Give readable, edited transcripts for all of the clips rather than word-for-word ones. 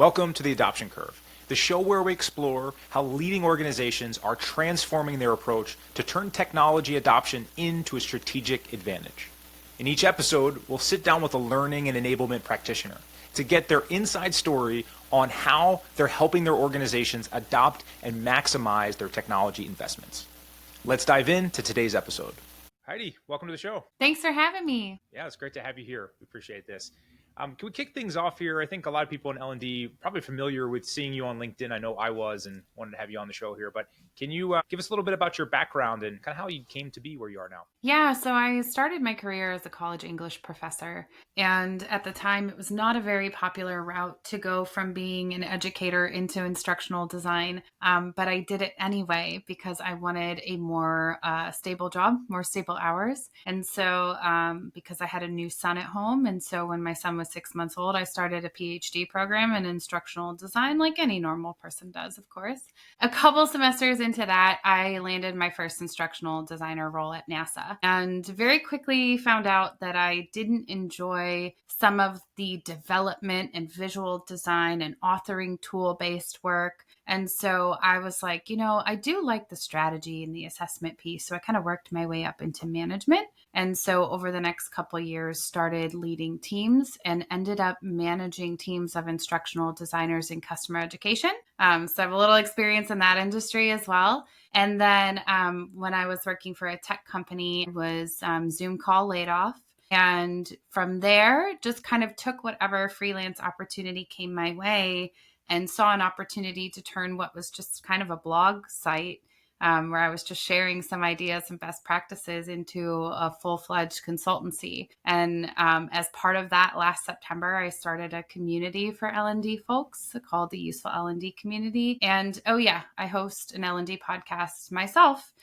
Welcome to The Adoption Curve, the show where we explore how leading organizations are transforming their approach to turn technology adoption into a strategic advantage. In each episode, we'll sit down with a learning and enablement practitioner to get their inside story on how they're helping their organizations adopt and maximize their technology investments. Let's dive into today's episode. Heidi, welcome to the show. Thanks for having me. Yeah, it's great to have you here. We appreciate this. Can we kick things off here? I think a lot of people in L&D probably familiar with seeing you on LinkedIn. I know I was and wanted to have you on the show here, but can you give us a little bit about your background and kind of how you came to be where you are now? Yeah, so I started my career as a college English professor. And at the time, it was not a very popular route to go from being an educator into instructional design. But I did it anyway because I wanted a more stable job, more stable hours. And so because I had a new son at home. And so when my son was 6 months old, I started a PhD program in instructional design, like any normal person does, of course. A couple semesters into that, I landed my first instructional designer role at NASA and very quickly found out that I didn't enjoy some of the development and visual design and authoring tool-based work. And so I was like, I do like the strategy and the assessment piece. So I kind of worked my way up into management. And so over the next couple of years, started leading teams and ended up managing teams of instructional designers in customer education. So I have a little experience in that industry as well. And then when I was working for a tech company, it was Zoom call laid off. And from there, just kind of took whatever freelance opportunity came my way and saw an opportunity to turn what was just kind of a blog site where I was just sharing some ideas and best practices into a full-fledged consultancy. And as part of that, last September, I started a community for L&D folks called the Useful L&D Community. And I host an L&D podcast myself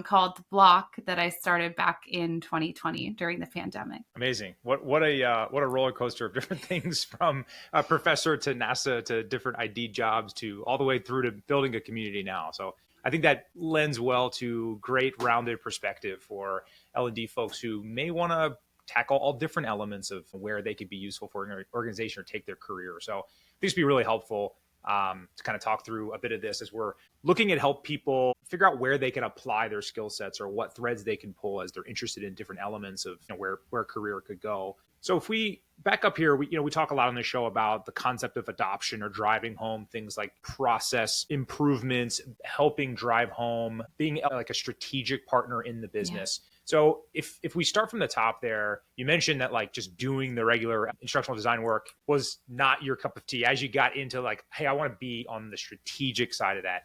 called The Block that I started back in 2020 during the pandemic. Amazing. What a roller coaster of different things, from a professor to NASA to different ID jobs to all the way through to building a community now. So I think that lends well to great rounded perspective for L&D folks who may want to tackle all different elements of where they could be useful for an organization or take their career. So this would be really helpful to kind of talk through a bit of this as we're looking at help people figure out where they can apply their skill sets or what threads they can pull as they're interested in different elements of where a career could go. So if we back up here, we talk a lot on the show about the concept of adoption or driving home things like process improvements, helping drive home, being like a strategic partner in the business. Yeah. So if we start from the top there, you mentioned that like just doing the regular instructional design work was not your cup of tea. As you got into like, hey, I want to be on the strategic side of that.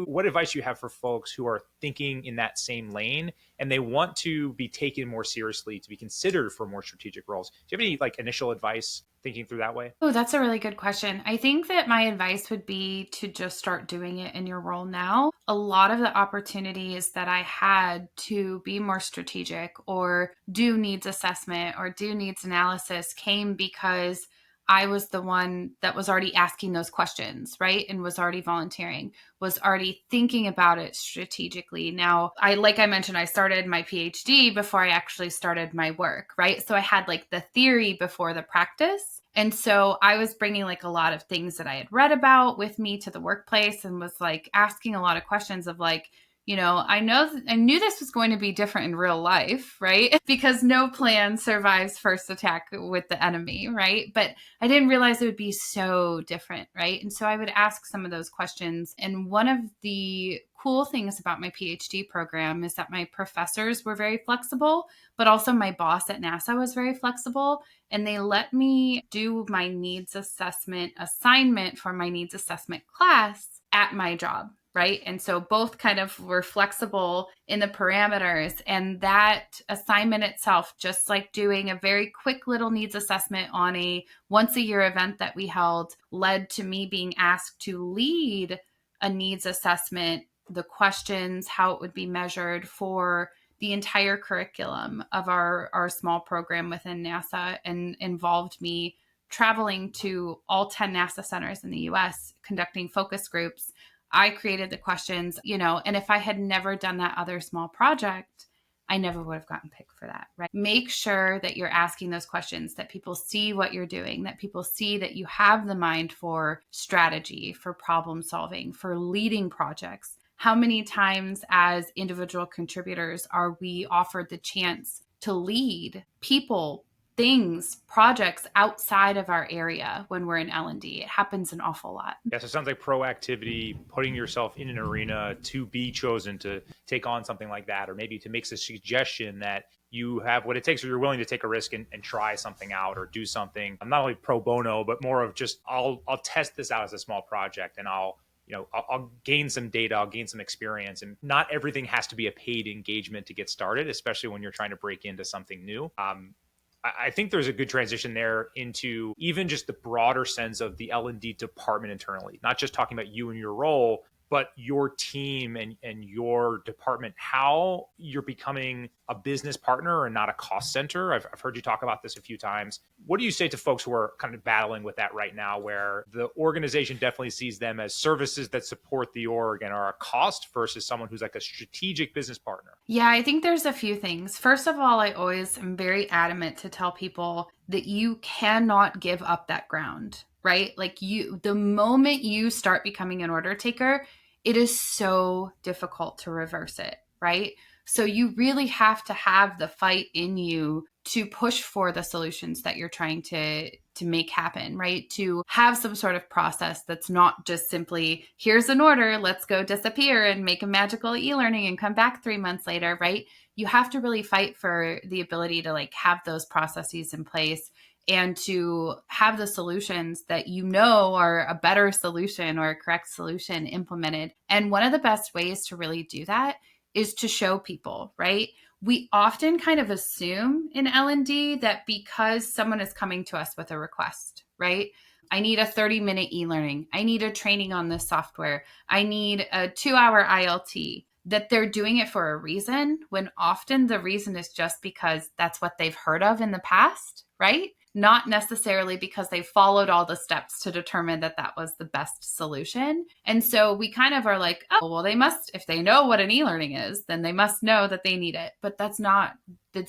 What advice do you have for folks who are thinking in that same lane and they want to be taken more seriously, to be considered for more strategic roles? Do you have any like initial advice thinking through that way? Oh, that's a really good question. I think that my advice would be to just start doing it in your role now. A lot of the opportunities that I had to be more strategic or do needs assessment or do needs analysis came because I was the one that was already asking those questions, right? And was already volunteering, was already thinking about it strategically. Now, like I mentioned, I started my PhD before I actually started my work, right? So I had like the theory before the practice. And so I was bringing like a lot of things that I had read about with me to the workplace and was like asking a lot of questions of like, I knew this was going to be different in real life, right? Because no plan survives first attack with the enemy, right? But I didn't realize it would be so different, right? And so I would ask some of those questions. And one of the cool things about my PhD program is that my professors were very flexible, but also my boss at NASA was very flexible. And they let me do my needs assessment assignment for my needs assessment class at my job. Right. And so both kind of were flexible in the parameters, and that assignment itself, just like doing a very quick little needs assessment on a once a year event that we held, led to me being asked to lead a needs assessment, the questions, how it would be measured for the entire curriculum of our small program within NASA, and involved me traveling to all 10 NASA centers in the US, conducting focus groups. I created the questions, and if I had never done that other small project, I never would have gotten picked for that, right? Make sure that you're asking those questions, that people see what you're doing, that people see that you have the mind for strategy, for problem solving, for leading projects. How many times as individual contributors are we offered the chance to lead people, things, projects outside of our area when we're in L&D? It happens an awful lot. Yes, it sounds like proactivity, putting yourself in an arena to be chosen to take on something like that, or maybe to make a suggestion that you have what it takes, or you're willing to take a risk and try something out or do something. I'm not only pro bono, but more of just I'll test this out as a small project, and I'll gain some data, I'll gain some experience, and not everything has to be a paid engagement to get started, especially when you're trying to break into something new. I think there's a good transition there into even just the broader sense of the L&D department internally, not just talking about you and your role, but your team and your department, how you're becoming a business partner and not a cost center. I've heard you talk about this a few times. What do you say to folks who are kind of battling with that right now, where the organization definitely sees them as services that support the org and are a cost versus someone who's like a strategic business partner? Yeah, I think there's a few things. First of all, I always am very adamant to tell people that you cannot give up that ground, right? Like the moment you start becoming an order taker, it is so difficult to reverse it, right? So you really have to have the fight in you to push for the solutions that you're trying to make happen, right? To have some sort of process that's not just simply, here's an order, let's go disappear and make a magical e-learning and come back 3 months later, right? You have to really fight for the ability to like have those processes in place and to have the solutions that you know are a better solution or a correct solution implemented. And one of the best ways to really do that is to show people, right? We often kind of assume in L&D that because someone is coming to us with a request, right? I need a 30-minute e-learning. I need a training on this software. I need a 2-hour ILT, that they're doing it for a reason, when often the reason is just because that's what they've heard of in the past, right? Not necessarily because they followed all the steps to determine that that was the best solution. And so we kind of are like, oh, well, they must, if they know what an e-learning is, then they must know that they need it. But that's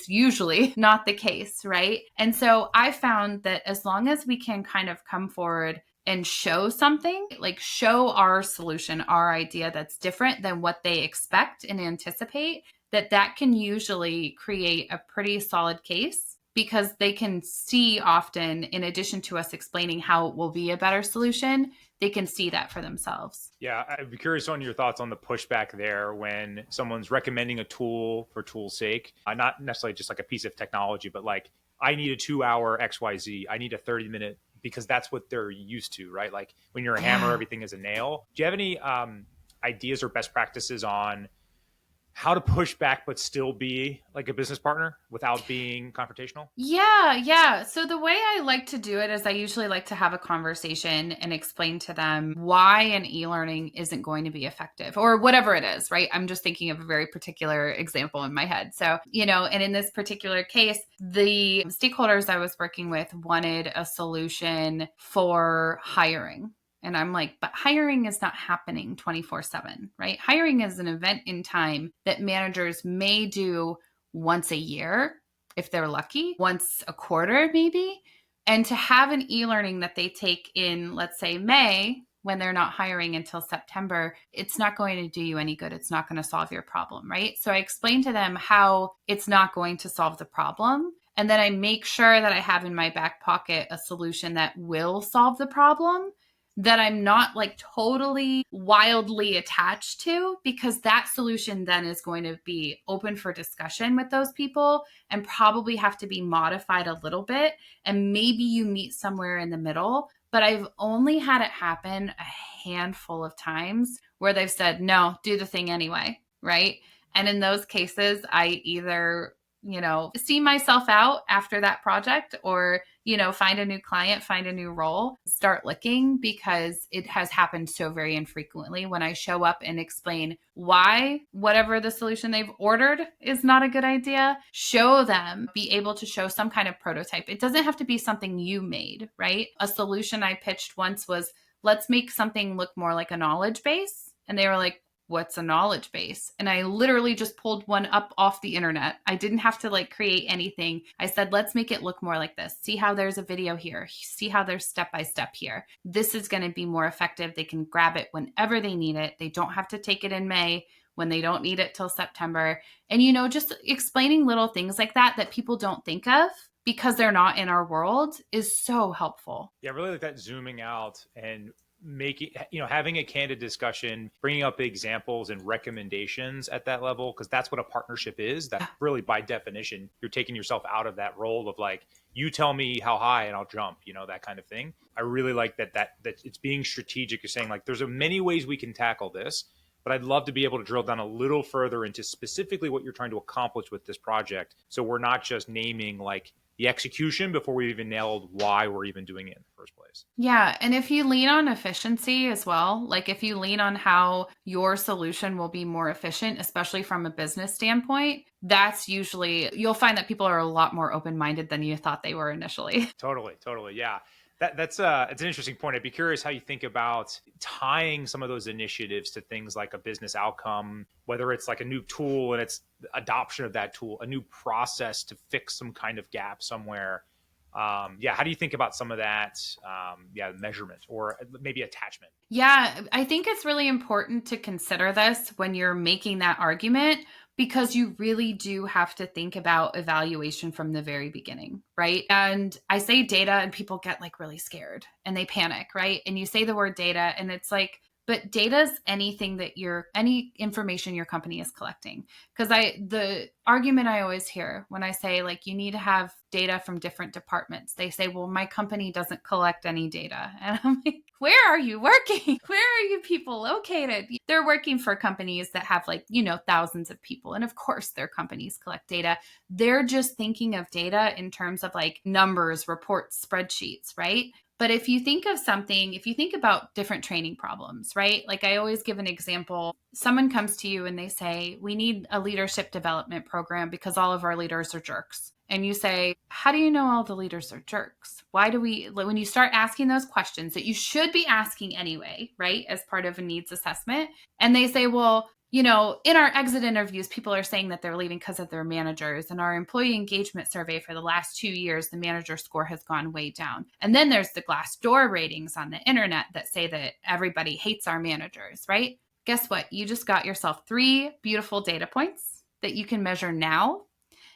usually not the case, right? And so I found that as long as we can kind of come forward and show something, like show our solution, our idea that's different than what they expect and anticipate, that can usually create a pretty solid case, because they can see often, in addition to us explaining how it will be a better solution, they can see that for themselves. Yeah, I'd be curious on your thoughts on the pushback there when someone's recommending a tool for tool's sake, not necessarily just like a piece of technology, but like, I need a 2-hour XYZ, I need a 30-minute, because that's what they're used to, right? Like when you're a hammer, everything is a nail. Do you have any ideas or best practices on how to push back but still be like a business partner without being confrontational? Yeah. So the way I like to do it is I usually like to have a conversation and explain to them why an e-learning isn't going to be effective or whatever it is, right? I'm just thinking of a very particular example in my head. So, and in this particular case, the stakeholders I was working with wanted a solution for hiring. And I'm like, but hiring is not happening 24/7, right? Hiring is an event in time that managers may do once a year, if they're lucky, once a quarter, maybe. And to have an e-learning that they take in, let's say, May, when they're not hiring until September, it's not going to do you any good. It's not going to solve your problem, right? So I explain to them how it's not going to solve the problem. And then I make sure that I have in my back pocket a solution that will solve the problem, that I'm not like totally wildly attached to, because that solution then is going to be open for discussion with those people and probably have to be modified a little bit. And maybe you meet somewhere in the middle. But I've only had it happen a handful of times where they've said, no, do the thing anyway, right? And in those cases, I either see myself out after that project, or, find a new client, find a new role, start looking, because it has happened so very infrequently when I show up and explain why whatever the solution they've ordered is not a good idea. Show them, be able to show some kind of prototype. It doesn't have to be something you made, right? A solution I pitched once was, let's make something look more like a knowledge base. And they were like, what's a knowledge base? And I literally just pulled one up off the internet. I didn't have to like create anything. I said, let's make it look more like this. See how there's a video here. See how there's step by step here. This is going to be more effective. They can grab it whenever they need it. They don't have to take it in May when they don't need it till September. And, you know, just explaining little things like that that people don't think of because they're not in our world is so helpful. Yeah, I really like that, zooming out and making, you know, having a candid discussion, bringing up examples and recommendations at that level, because that's what a partnership is. That really, by definition, you're taking yourself out of that role of like, you tell me how high and I'll jump, you know, that kind of thing. I really like that it's being strategic. You're saying like, there's a many ways we can tackle this, but I'd love to be able to drill down a little further into specifically what you're trying to accomplish with this project. So we're not just naming like the execution before we've even nailed why we're even doing it in the first place. Yeah. And if you lean on efficiency as well, like if you lean on how your solution will be more efficient, especially from a business standpoint, that's usually, you'll find that people are a lot more open-minded than you thought they were initially. Totally. Yeah. That's it's an interesting point. I'd be curious how you think about tying some of those initiatives to things like a business outcome, whether it's like a new tool and it's adoption of that tool, a new process to fix some kind of gap somewhere. Yeah, how do you think about some of that? Yeah, measurement or maybe attachment. Yeah, I think it's really important to consider this when you're making that argument because you really do have to think about evaluation from the very beginning, right? And I say data and people get like really scared and they panic, right? And you say the word data and it's like, but data is anything that any information your company is collecting. Because the argument I always hear when I say like you need to have data from different departments, they say, well, my company doesn't collect any data. And I'm like, where are you working? Where are you people located? They're working for companies that have like, you know, thousands of people. And of course their companies collect data. They're just thinking of data in terms of like numbers, reports, spreadsheets, right? But if you think of something, if you think about different training problems, right? Like I always give an example. Someone comes to you and they say, we need a leadership development program because all of our leaders are jerks. And you say, how do you know all the leaders are jerks? Why do we, when you start asking those questions that you should be asking anyway, right? As part of a needs assessment. And they say, well, you know, in our exit interviews, people are saying that they're leaving because of their managers. And our employee engagement survey for the last 2 years, the manager score has gone way down. And then there's the Glassdoor ratings on the internet that say that everybody hates our managers, right? Guess what? You just got yourself 3 beautiful data points that you can measure now.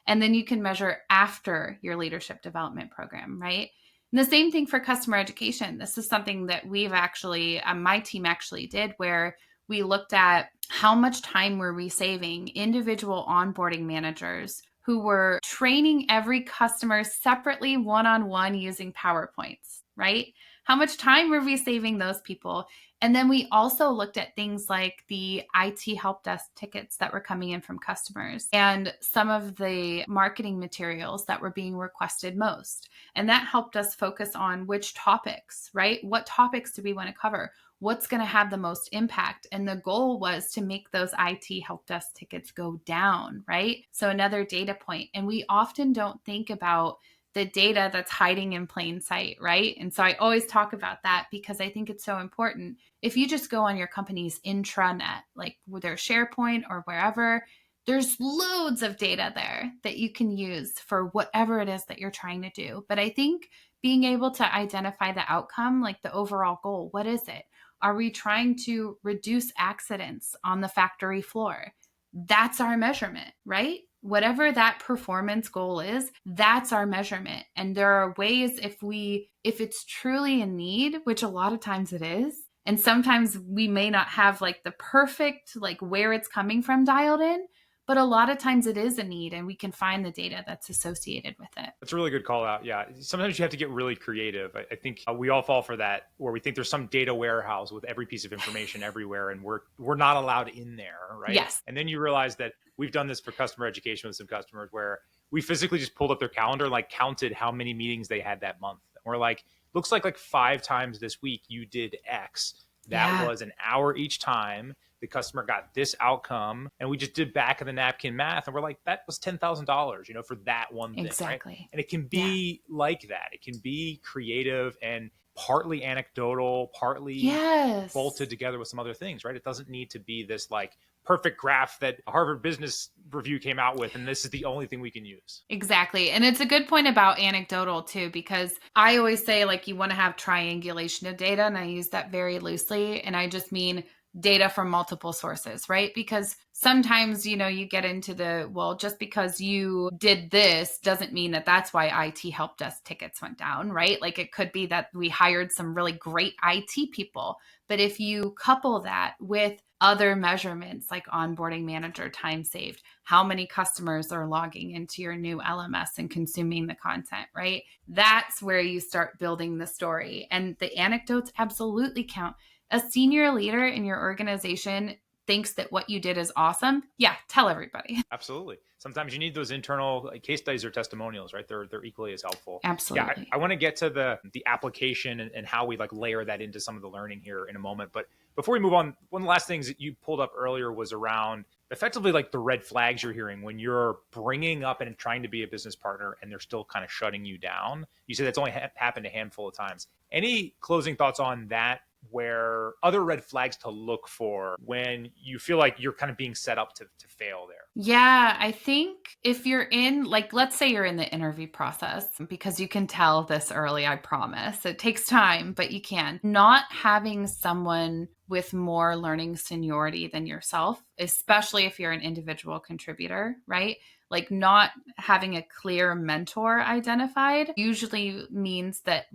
And then you can measure after your leadership development program, right? And the same thing for customer education. This is something that we've actually, my team actually did, where we looked at how much time were we saving individual onboarding managers who were training every customer separately one-on-one using PowerPoints, right? How much time were we saving those people? And then we also looked at things like the IT help desk tickets that were coming in from customers and some of the marketing materials that were being requested most. And that helped us focus on which topics, right? What topics do we want to cover? What's going to have the most impact? And the goal was to make those IT help desk tickets go down, right? So another data point. And we often don't think about the data that's hiding in plain sight, right? And so I always talk about that because I think it's so important. If you just go on your company's intranet, like with their SharePoint or wherever, there's loads of data there that you can use for whatever it is that you're trying to do. But I think being able to identify the outcome, like the overall goal, what is it? Are we trying to reduce accidents on the factory floor? That's our measurement, right? Whatever that performance goal is, that's our measurement. And there are ways if it's truly a need, which a lot of times it is, and sometimes we may not have like the perfect, like where it's coming from dialed in, but a lot of times it is a need and we can find the data that's associated with it. That's a really good call out. Yeah. Sometimes you have to get really creative. I think we all fall for that, where we think there's some data warehouse with every piece of information everywhere and we're not allowed in there, right? Yes. And then you realize that we've done this for customer education with some customers where we physically just pulled up their calendar, like counted how many meetings they had that month. And we're like, looks like 5 times this week you did X. That was an hour each time. The customer got this outcome, and we just did back of the napkin math, and we're like, that was $10,000, you know, for that one thing. Exactly. Right? And it can be like that. It can be creative, and partly anecdotal, partly Yes. bolted together with some other things, right? It doesn't need to be this like perfect graph that Harvard Business Review came out with, and this is the only thing we can use. Exactly. And it's a good point about anecdotal too, because I always say like you want to have triangulation of data. And I use that very loosely. And I just mean data from multiple sources, right? Because sometimes, you get into well, just because you did this doesn't mean that that's why IT help desk tickets went down, right? Like it could be that we hired some really great IT people. But if you couple that with other measurements like onboarding manager time saved, how many customers are logging into your new LMS and consuming the content, right? That's where you start building the story. And the anecdotes absolutely count. A senior leader in your organization thinks that what you did is awesome. Yeah, tell everybody. Absolutely. Sometimes you need those internal case studies or testimonials, right? They're equally as helpful. Absolutely. I want to get to the application and how we like layer that into some of the learning here in a moment. But before we move on, one of the last things that you pulled up earlier was around effectively like the red flags you're hearing when you're bringing up and trying to be a business partner and they're still kind of shutting you down. You said that's only happened a handful of times. Any closing thoughts on that, where other red flags to look for when you feel like you're kind of being set up to fail there? Yeah, I think if you're in, like, let's say you're in the interview process, because you can tell this early, I promise. It takes time, but you can. Not having someone with more learning seniority than yourself, especially if you're an individual contributor, right? Like not having a clear mentor identified usually means that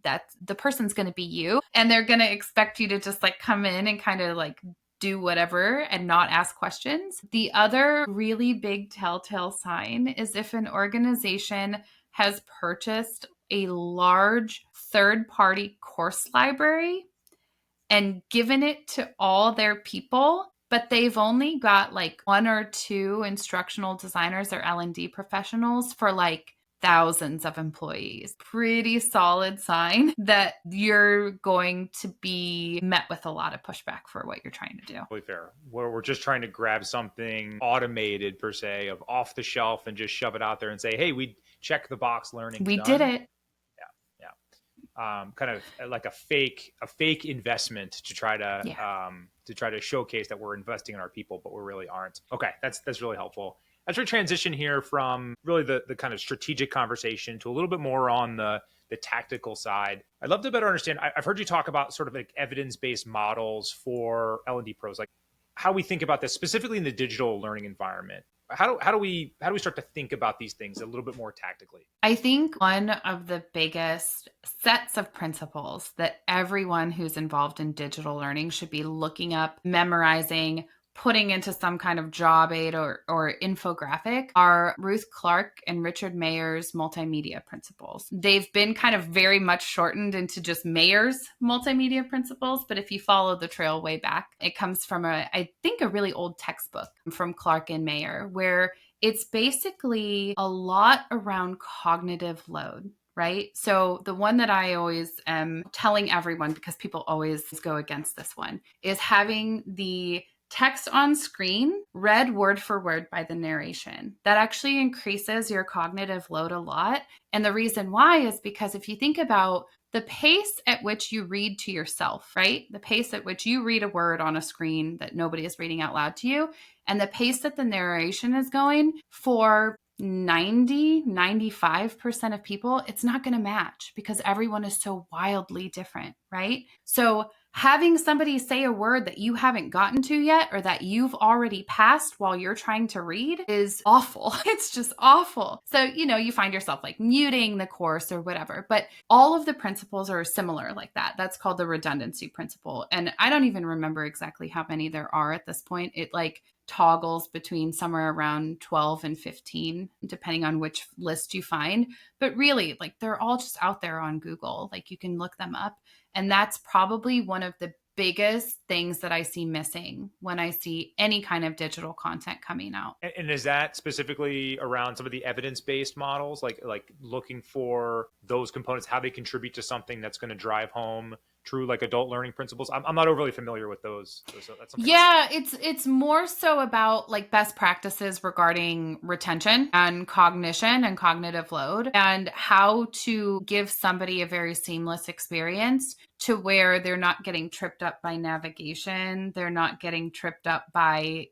that the person's going to be you and they're going to expect you to just like come in and kind of like do whatever and not ask questions. The other really big telltale sign is if an organization has purchased a large third-party course library and given it to all their people, but they've only got like one or two instructional designers or L&D professionals for like thousands of employees. Pretty solid sign that you're going to be met with a lot of pushback for what you're trying to do. Totally fair. Where we're just trying to grab something automated per se of off the shelf and just shove it out there and say, hey, we check the box, learning's We done. did it. Kind of like a fake investment to try to showcase that we're investing in our people, but we really aren't. Okay, that's really helpful. As we transition here from really the kind of strategic conversation to a little bit more on the tactical side, I'd love to better understand. I've heard you talk about sort of like evidence-based models for L&D pros, like how we think about this specifically in the digital learning environment. How do we start to think about these things a little bit more tactically? I think one of the biggest sets of principles that everyone who's involved in digital learning should be looking up, memorizing, putting into some kind of job aid or infographic are Ruth Clark and Richard Mayer's multimedia principles. They've been kind of very much shortened into just Mayer's multimedia principles, but if you follow the trail way back, it comes from I think a really old textbook from Clark and Mayer, where it's basically a lot around cognitive load. Right? So the one that I always am telling everyone, because people always go against this one, is having the text on screen read word for word by the narration. That actually increases your cognitive load a lot. And the reason why is because if you think about the pace at which you read to yourself, right? The pace at which you read a word on a screen that nobody is reading out loud to you, and the pace that the narration is going for 95% of people, it's not going to match because everyone is so wildly different, right? So having somebody say a word that you haven't gotten to yet or that you've already passed while you're trying to read is awful. It's just awful. So, you find yourself like muting the course or whatever, but all of the principles are similar like that. That's called the redundancy principle. And I don't even remember exactly how many there are at this point. It like toggles between somewhere around 12 and 15, depending on which list you find. But really, like they're all just out there on Google. Like you can look them up. And that's probably one of the biggest things that I see missing when I see any kind of digital content coming out. And is that specifically around some of the evidence-based models, like looking for those components, how they contribute to something that's going to drive home true like adult learning principles? I'm not overly familiar with those. So that's something else. Yeah, it's more so about like best practices regarding retention and cognition and cognitive load and how to give somebody a very seamless experience to where they're not getting tripped up by navigation, they're not getting tripped up by,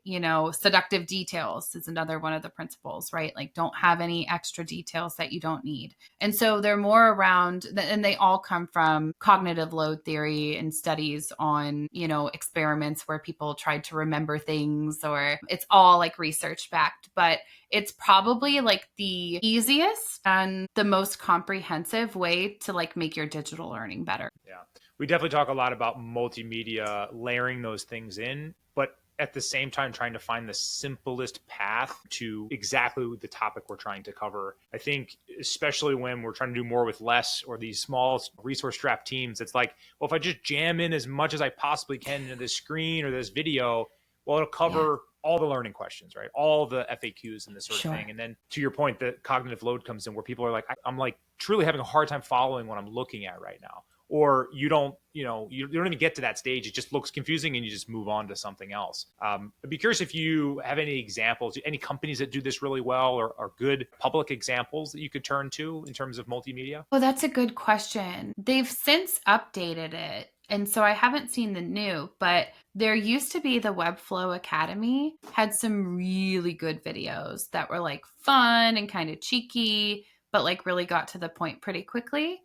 seductive details is another one of the principles, right? Like don't have any extra details that you don't need. And so they're more around, and they all come from cognitive load theory and studies on, experiments where people tried to remember things, or it's all like research backed, but it's probably like the easiest and the most comprehensive way to like make your digital learning better. Yeah. We definitely talk a lot about multimedia, layering those things in, but at the same time trying to find the simplest path to exactly the topic we're trying to cover. I think especially when we're trying to do more with less, or these small resource strapped teams, it's like, well, if I just jam in as much as I possibly can into this screen or this video, well, it'll cover all the learning questions, right? All the FAQs and this sort of thing. And then to your point, the cognitive load comes in where people are like, I'm like truly having a hard time following what I'm looking at right now. Or you don't even get to that stage. It just looks confusing and you just move on to something else. I'd be curious if you have any examples, any companies that do this really well, or good public examples that you could turn to in terms of multimedia. Oh, that's a good question. They've since updated it. And so I haven't seen the new, but there used to be the Webflow Academy, had some really good videos that were like fun and kind of cheeky, but like really got to the point pretty quickly.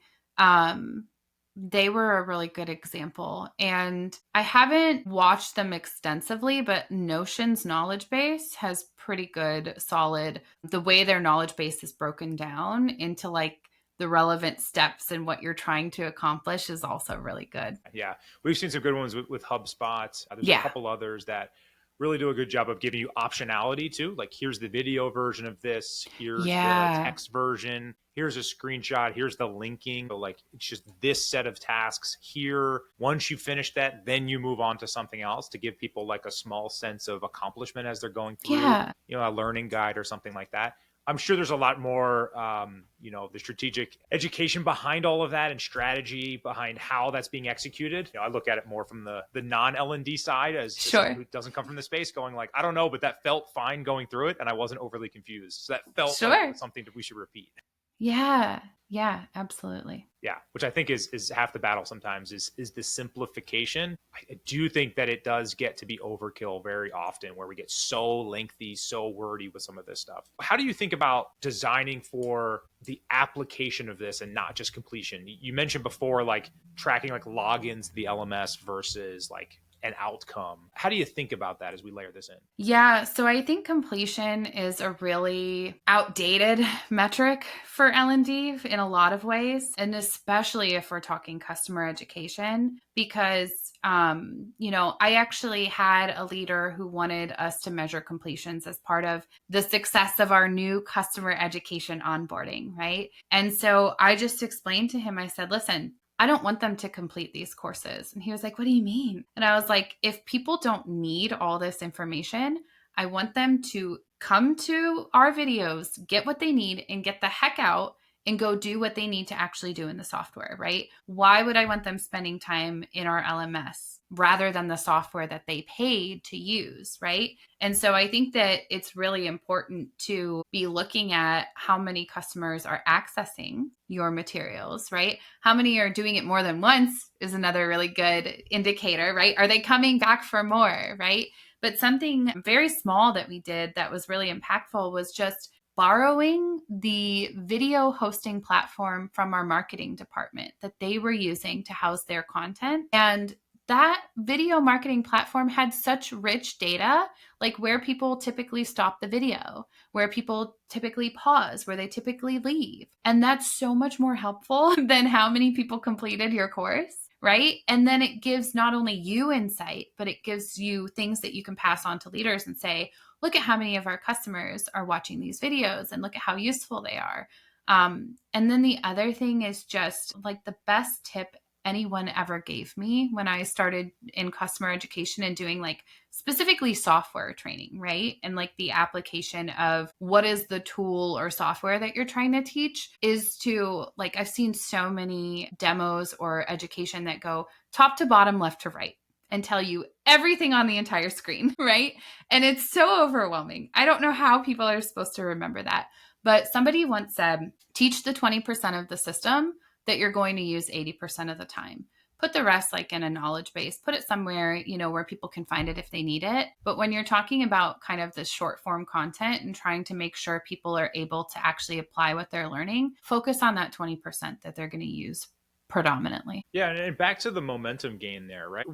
They were a really good example. And I haven't watched them extensively, but Notion's knowledge base has pretty good, solid, the way their knowledge base is broken down into like the relevant steps and what you're trying to accomplish is also really good. Yeah. We've seen some good ones with HubSpot. There's a couple others that really do a good job of giving you optionality too. Like, here's the video version of this. Here's the text version. Here's a screenshot. Here's the linking. So like, it's just this set of tasks here. Once you finish that, then you move on to something else to give people like a small sense of accomplishment as they're going through, a learning guide or something like that. I'm sure there's a lot more, the strategic education behind all of that and strategy behind how that's being executed. I look at it more from the non-L&D side as someone who doesn't come from the space, going like, I don't know, but that felt fine going through it and I wasn't overly confused. So that felt like something that we should repeat. Yeah, absolutely. Yeah, which I think is half the battle sometimes is the simplification. I do think that it does get to be overkill very often, where we get so lengthy, so wordy with some of this stuff. How do you think about designing for the application of this and not just completion? You mentioned before, like tracking like logins to the LMS versus like an outcome. How do you think about that as we layer this in? Yeah, so I think completion is a really outdated metric for L&D in a lot of ways, and especially if we're talking customer education, because I actually had a leader who wanted us to measure completions as part of the success of our new customer education onboarding, right? And so I just explained to him, I said, listen, I don't want them to complete these courses. And he was like, what do you mean? And I was like, if people don't need all this information, I want them to come to our videos, get what they need, and get the heck out and go do what they need to actually do in the software, right? Why would I want them spending time in our LMS rather than the software that they paid to use, right? And so I think that it's really important to be looking at how many customers are accessing your materials, right? How many are doing it more than once is another really good indicator, right? Are they coming back for more, right? But something very small that we did that was really impactful was just borrowing the video hosting platform from our marketing department that they were using to house their content. And that video marketing platform had such rich data, like where people typically stop the video, where people typically pause, where they typically leave. And that's so much more helpful than how many people completed your course, right? And then it gives not only you insight, but it gives you things that you can pass on to leaders and say, look at how many of our customers are watching these videos and look at how useful they are. And then the other thing is just like the best tip anyone ever gave me when I started in customer education and doing like specifically software training, right? And like the application of what is the tool or software that you're trying to teach is to like, I've seen so many demos or education that go top to bottom, left to right, and tell you everything on the entire screen, right? And it's so overwhelming. I don't know how people are supposed to remember that. But somebody once said, teach the 20% of the system that you're going to use 80% of the time. Put the rest like in a knowledge base, put it somewhere, you know, where people can find it if they need it. But when you're talking about kind of the short form content and trying to make sure people are able to actually apply what they're learning, focus on that 20% that they're going to use predominantly. Yeah, and back to the momentum gain there, right?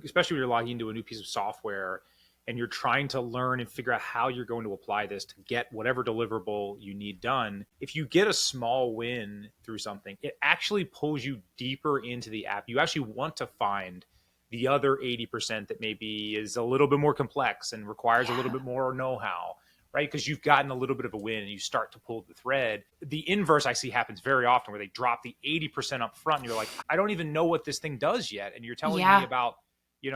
Especially when you're logging into a new piece of software and you're trying to learn and figure out how you're going to apply this to get whatever deliverable you need done. If you get a small win through something, it actually pulls you deeper into the app. You actually want to find the other 80% that maybe is a little bit more complex and requires a little bit more know-how, right? Because you've gotten a little bit of a win and you start to pull the thread. The inverse I see happens very often where they drop the 80% up front and you're like, I don't even know what this thing does yet. And you're telling me about,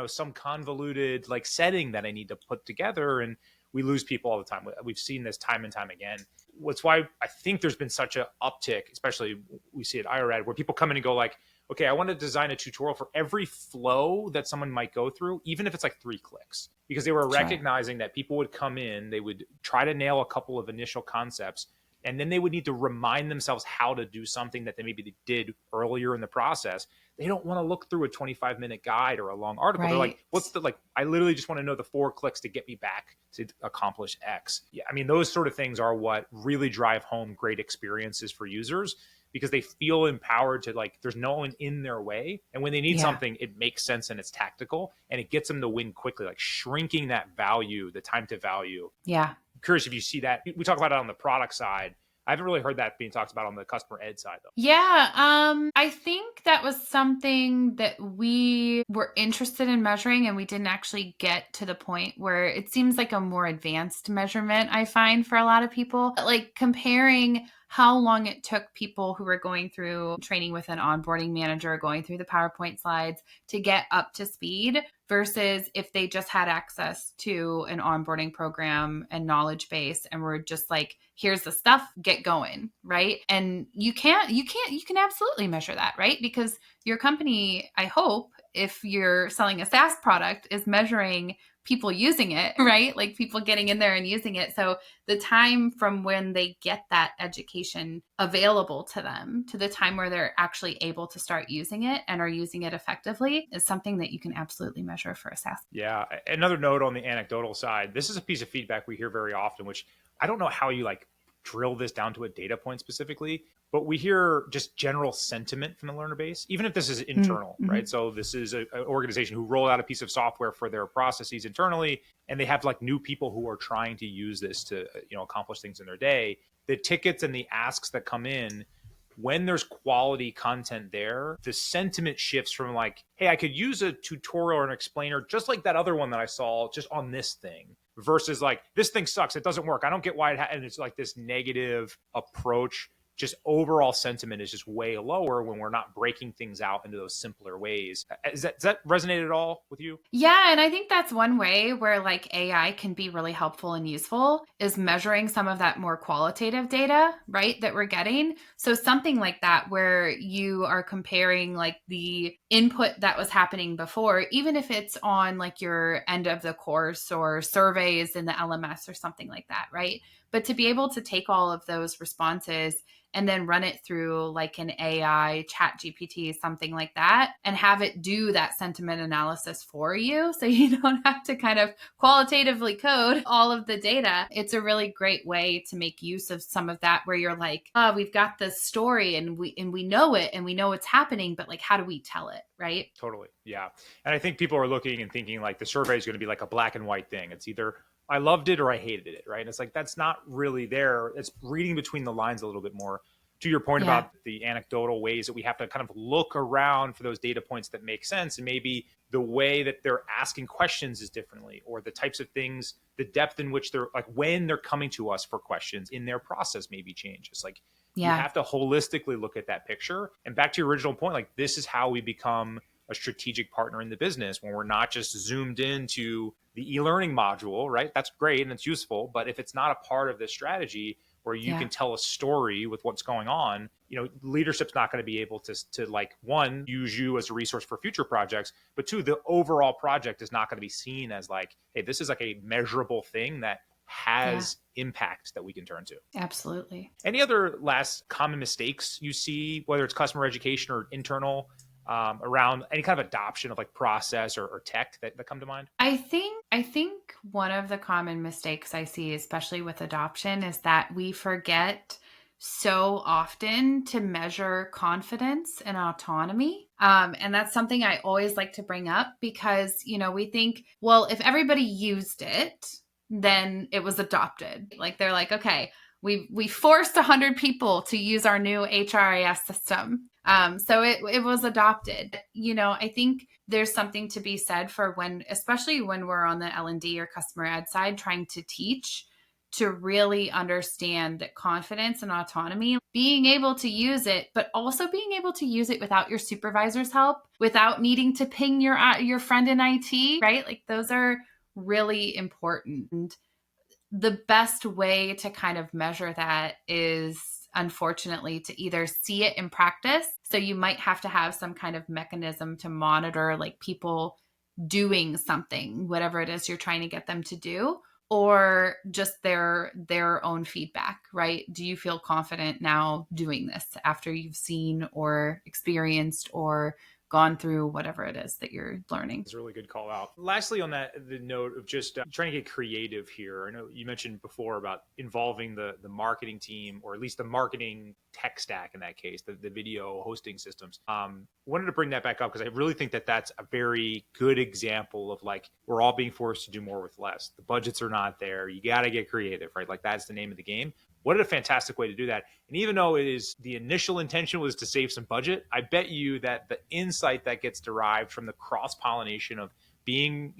some convoluted like setting that I need to put together. And we lose people all the time. We've seen this time and time again. That's why I think there's been such an uptick, especially we see at IRAD, where people come in and go like, okay, I want to design a tutorial for every flow that someone might go through, even if it's like 3 clicks, because they were recognizing that people would come in, they would try to nail a couple of initial concepts, and then they would need to remind themselves how to do something that they maybe did earlier in the process. They don't want to look through a 25-minute guide or a long article. They're like, I literally just want to know the 4 clicks to get me back to accomplish X. Yeah, I mean, those sort of things are what really drive home great experiences for users, because they feel empowered to like, there's no one in their way. And when they need something, it makes sense and it's tactical and it gets them to win quickly, like shrinking that value, the time to value. Yeah. I'm curious if you see that. We talk about it on the product side. I haven't really heard that being talked about on the customer ed side, though. Yeah, I think that was something that we were interested in measuring, and we didn't actually get to the point where it seems like a more advanced measurement, I find, for a lot of people. Like comparing how long it took people who were going through training with an onboarding manager, going through the PowerPoint slides to get up to speed versus if they just had access to an onboarding program and knowledge base and were just like, here's the stuff, get going, right? And you can absolutely measure that, right? Because your company, I hope, if you're selling a SaaS product, is measuring people using it, right? Like people getting in there and using it. So the time from when they get that education available to them to the time where they're actually able to start using it and are using it effectively is something that you can absolutely measure for a SaaS. Yeah. Another note on the anecdotal side, this is a piece of feedback we hear very often, which I don't know how you like drill this down to a data point specifically, but we hear just general sentiment from the learner base, even if this is internal, right? So this is an organization who rolled out a piece of software for their processes internally, and they have like new people who are trying to use this to, accomplish things in their day. The tickets and the asks that come in, when there's quality content there, the sentiment shifts from like, hey, I could use a tutorial or an explainer just like that other one that I saw just on this thing, versus like, this thing sucks, it doesn't work, I don't get why and it's like this negative approach. Just overall sentiment is just way lower when we're not breaking things out into those simpler ways. Does that resonate at all with you? Yeah, and I think that's one way where like AI can be really helpful and useful is measuring some of that more qualitative data, right, that we're getting. So something like that where you are comparing like the input that was happening before, even if it's on like your end of the course or surveys in the LMS or something like that, right? But to be able to take all of those responses and then run it through like an AI chat GPT, something like that, and have it do that sentiment analysis for you. So you don't have to kind of qualitatively code all of the data. It's a really great way to make use of some of that where you're like, oh, we've got this story and we know it and we know it's happening, but like, how do we tell it? Right? Totally. Yeah. And I think people are looking and thinking like the survey is going to be like a black and white thing. It's either I loved it or I hated it, right? And it's like, that's not really there. It's reading between the lines a little bit more. To your point about the anecdotal ways that we have to kind of look around for those data points that make sense. And maybe the way that they're asking questions is differently, or the types of things, the depth in which they're like, when they're coming to us for questions in their process maybe changes. Like You Yeah. have to holistically look at that picture. And back to your original point, like this is how we become a strategic partner in the business, when we're not just zoomed into the e-learning module, right? That's great and it's useful, but if it's not a part of this strategy where you Yeah. can tell a story with what's going on, leadership's not going to be able to like, one, use you as a resource for future projects, but two, the overall project is not going to be seen as like, hey, this is like a measurable thing that Yeah. has impact that we can turn to. Absolutely. Any other last common mistakes you see, whether it's customer education or internal, around any kind of adoption of like process or tech that come to mind? I think one of the common mistakes I see, especially with adoption, is that we forget so often to measure confidence and autonomy. And that's something I always like to bring up because, we think, well, if everybody used it, then it was adopted. Like they're like, okay, we forced 100 people to use our new HRIS system. So it was adopted. I think there's something to be said for when, especially when we're on the L&D or customer ed side, trying to teach, to really understand that confidence and autonomy, being able to use it, but also being able to use it without your supervisor's help, without needing to ping your friend in IT, right? Like those are really important. And the best way to kind of measure that is, unfortunately, to either see it in practice. So you might have to have some kind of mechanism to monitor like people doing something, whatever it is you're trying to get them to do, or just their own feedback, right? Do you feel confident now doing this after you've seen or experienced or gone through whatever it is that you're learning? It's a really good call out. Lastly, on the note of just trying to get creative here, I know you mentioned before about involving the marketing team, or at least the marketing tech stack in that case, the video hosting systems. Wanted to bring that back up because I really think that that's a very good example of like, we're all being forced to do more with less. The budgets are not there. You got to get creative, right? Like that's the name of the game. What a fantastic way to do that. And even though it is, the initial intention was to save some budget, I bet you that the insight that gets derived from the cross-pollination of being,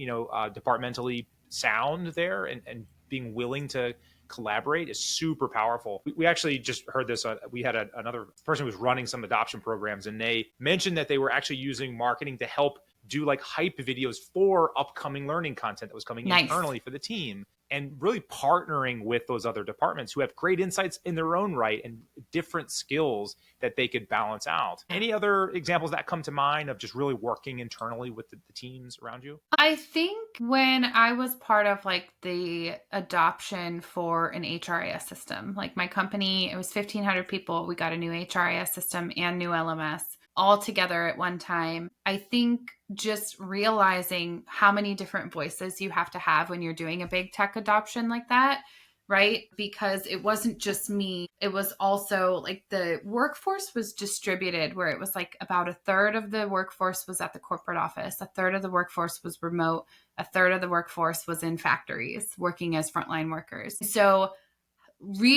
departmentally sound there, and being willing to collaborate is super powerful. We actually just heard this. We had another person who was running some adoption programs, and they mentioned that they were actually using marketing to help do like hype videos for upcoming learning content that was coming Nice. internally for the team, and really partnering with those other departments who have great insights in their own right and different skills that they could balance out. Any other examples that come to mind of just really working internally with the teams around you? I think when I was part of like the adoption for an HRIS system, like my company, it was 1,500 people. We got a new HRIS system and new LMS all together at one time. I think just realizing how many different voices you have to have when you're doing a big tech adoption like that, right? Because it wasn't just me. It was also like the workforce was distributed, where it was like about a third of the workforce was at the corporate office, a third of the workforce was remote, a third of the workforce was in factories working as frontline workers. So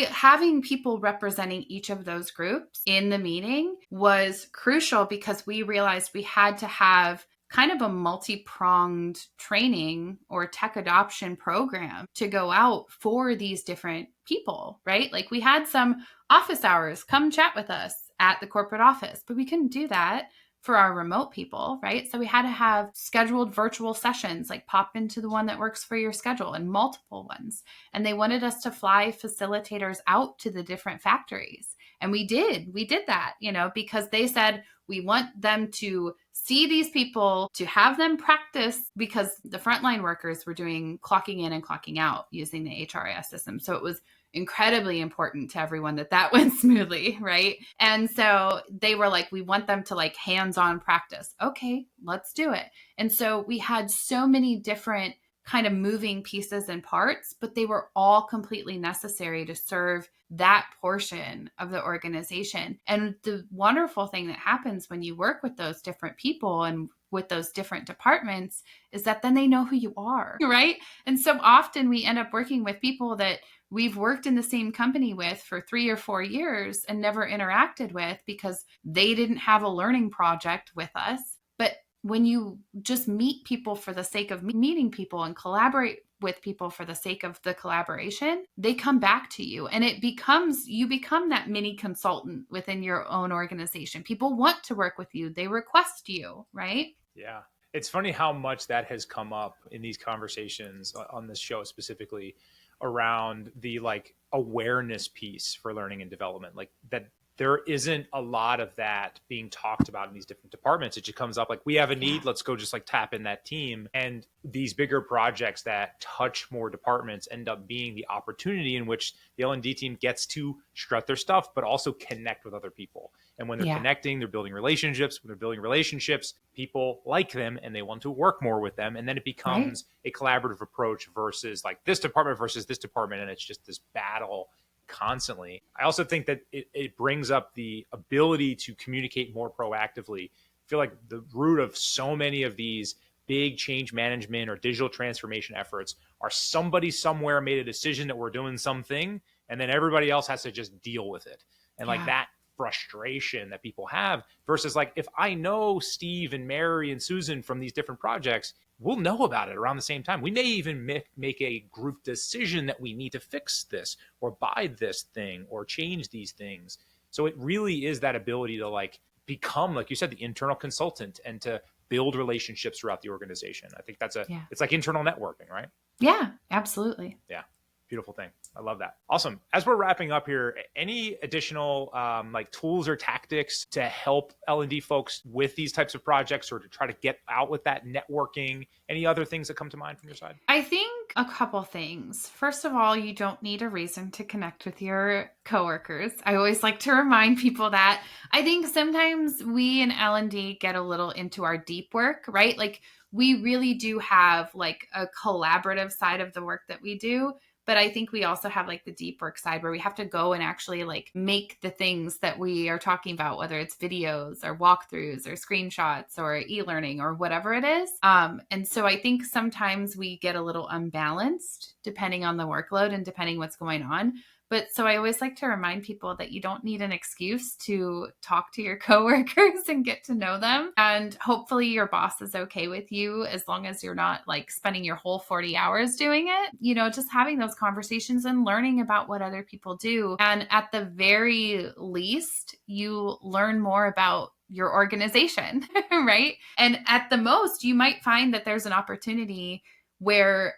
having people representing each of those groups in the meeting was crucial, because we realized we had to have kind of a multi-pronged training or tech adoption program to go out for these different people, right? Like we had some office hours, come chat with us at the corporate office, but we couldn't do that for our remote people, right? So we had to have scheduled virtual sessions, like pop into the one that works for your schedule, and multiple ones. And they wanted us to fly facilitators out to the different factories. And we did that, because they said, we want them to see these people, to have them practice, because the frontline workers were doing clocking in and clocking out using the HRIS system. So it was incredibly important to everyone that went smoothly, right? And so they were like, we want them to like hands-on practice. Okay, let's do it. And so we had so many different kind of moving pieces and parts, but they were all completely necessary to serve that portion of the organization. And the wonderful thing that happens when you work with those different people and with those different departments is that then they know who you are, right? And so often we end up working with people that we've worked in the same company with for 3 or 4 years and never interacted with, because they didn't have a learning project with us. But when you just meet people for the sake of meeting people and collaborate with people for the sake of the collaboration, they come back to you, and you become that mini consultant within your own organization. People want to work with you. They request you, right? Yeah. It's funny how much that has come up in these conversations on this show specifically around the like awareness piece for learning and development. Like that there isn't a lot of that being talked about in these different departments. It just comes up like we have a need, let's go just like tap in that team. And these bigger projects that touch more departments end up being the opportunity in which the L&D team gets to strut their stuff, but also connect with other people. And when they're connecting, they're building relationships. When they're building relationships, people like them and they want to work more with them. And then it becomes a collaborative approach versus like this department versus this department. And it's just this battle constantly. I also think that it brings up the ability to communicate more proactively. I feel like the root of so many of these big change management or digital transformation efforts are somebody somewhere made a decision that we're doing something, and then everybody else has to just deal with it. And like that frustration that people have versus like, if I know Steve and Mary and Susan from these different projects, we'll know about it around the same time. We may even make a group decision that we need to fix this or buy this thing or change these things. So it really is that ability to like become, like you said, the internal consultant and to build relationships throughout the organization. I think that's it's like internal networking, right? Yeah, absolutely. Yeah. Beautiful thing. I love that. Awesome. As we're wrapping up here, any additional like tools or tactics to help L&D folks with these types of projects or to try to get out with that networking? Any other things that come to mind from your side? I think a couple things. First of all, you don't need a reason to connect with your coworkers. I always like to remind people that. I think sometimes we in L&D get a little into our deep work, right? Like we really do have like a collaborative side of the work that we do. But I think we also have like the deep work side where we have to go and actually like make the things that we are talking about, whether it's videos or walkthroughs or screenshots or e-learning or whatever it is. And so I think sometimes we get a little unbalanced depending on the workload and depending what's going on. But so I always like to remind people that you don't need an excuse to talk to your coworkers and get to know them. And hopefully your boss is okay with you as long as you're not like spending your whole 40 hours doing it. You know, just having those conversations and learning about what other people do. And at the very least, you learn more about your organization, right? And at the most, you might find that there's an opportunity where,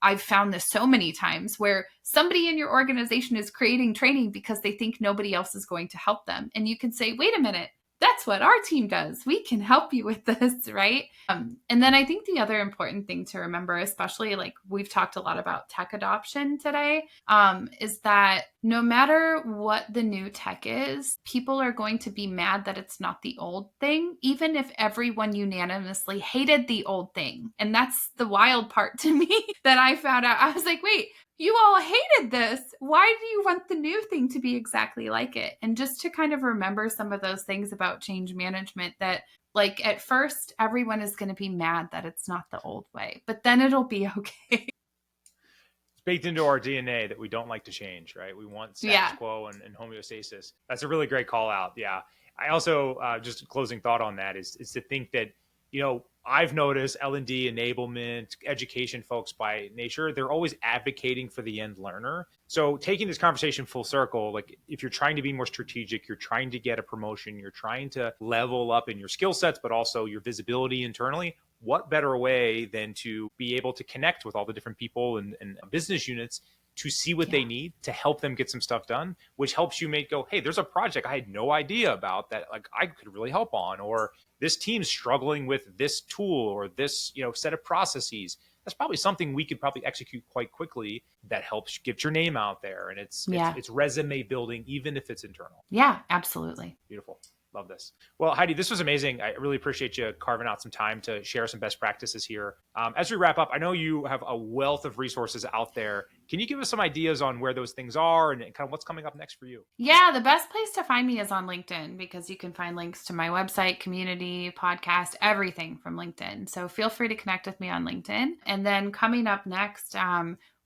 I've found this so many times, where somebody in your organization is creating training because they think nobody else is going to help them. And you can say, wait a minute, that's what our team does. We can help you with this, right? And then I think the other important thing to remember, especially like we've talked a lot about tech adoption today, is that no matter what the new tech is, people are going to be mad that it's not the old thing, even if everyone unanimously hated the old thing. And that's the wild part to me that I found out. I was like, wait, you all hated this. Why do you want the new thing to be exactly like it? And just to kind of remember some of those things about change management that like at first, everyone is going to be mad that it's not the old way, but then it'll be okay. It's baked into our DNA that we don't like to change, right? We want status quo and homeostasis. That's a really great call out. Yeah. I also, just a closing thought on that is to think that, you know, I've noticed L&D enablement, education folks by nature, they're always advocating for the end learner. So taking this conversation full circle, like if you're trying to be more strategic, you're trying to get a promotion, you're trying to level up in your skill sets, but also your visibility internally, what better way than to be able to connect with all the different people and business units to see what they need to help them get some stuff done, which helps you go, hey, there's a project I had no idea about that like I could really help on, or this team's struggling with this tool or this, you know, set of processes. That's probably something we could probably execute quite quickly that helps get your name out there. And it's resume building, even if it's internal. Yeah, absolutely. Beautiful. Love this. Well, Heidi, this was amazing. I really appreciate you carving out some time to share some best practices here. As we wrap up, I know you have a wealth of resources out there. Can you give us some ideas on where those things are and kind of what's coming up next for you? Yeah, the best place to find me is on LinkedIn because you can find links to my website, community, podcast, everything from LinkedIn. So feel free to connect with me on LinkedIn. And then coming up next,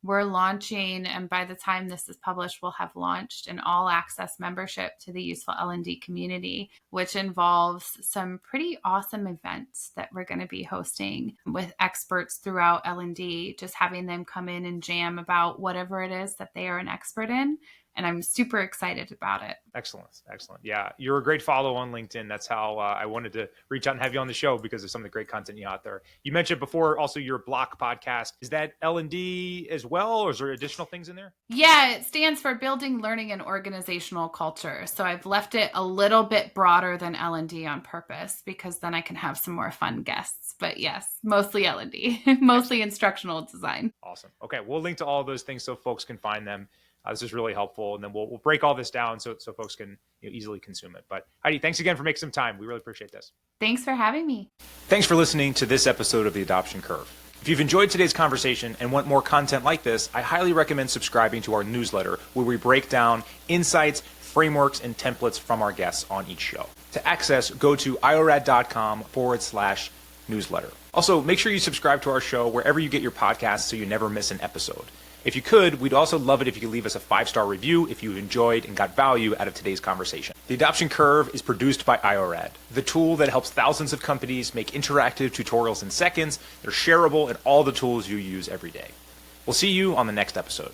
we're launching, and by the time this is published, we'll have launched an all access membership to the Useful L&D community, which involves some pretty awesome events that we're going to be hosting with experts throughout L&D, just having them come in and jam about whatever it is that they are an expert in. And I'm super excited about it. Excellent. Excellent. Yeah. You're a great follow on LinkedIn. That's how I wanted to reach out and have you on the show, because of some of the great content you out there. You mentioned before also your Block podcast. Is that L&D as well, or is there additional things in there? Yeah, it stands for Building Learning and Organizational Culture. So I've left it a little bit broader than L&D on purpose, because then I can have some more fun guests. But yes, mostly L&D, mostly instructional design. Awesome. Okay. We'll link to all those things so folks can find them. This is really helpful. And then we'll break all this down so folks can easily consume it. But Heidi, thanks again for making some time. We really appreciate this. Thanks for having me. Thanks for listening to this episode of The Adoption Curve. If you've enjoyed today's conversation and want more content like this, I highly recommend subscribing to our newsletter, where we break down insights, frameworks, and templates from our guests on each show. To access, go to iorad.com/newsletter. Also, make sure you subscribe to our show wherever you get your podcasts so you never miss an episode. If you could, we'd also love it if you could leave us a 5-star review if you enjoyed and got value out of today's conversation. The Adoption Curve is produced by IORAD, the tool that helps thousands of companies make interactive tutorials in seconds. They're shareable in all the tools you use every day. We'll see you on the next episode.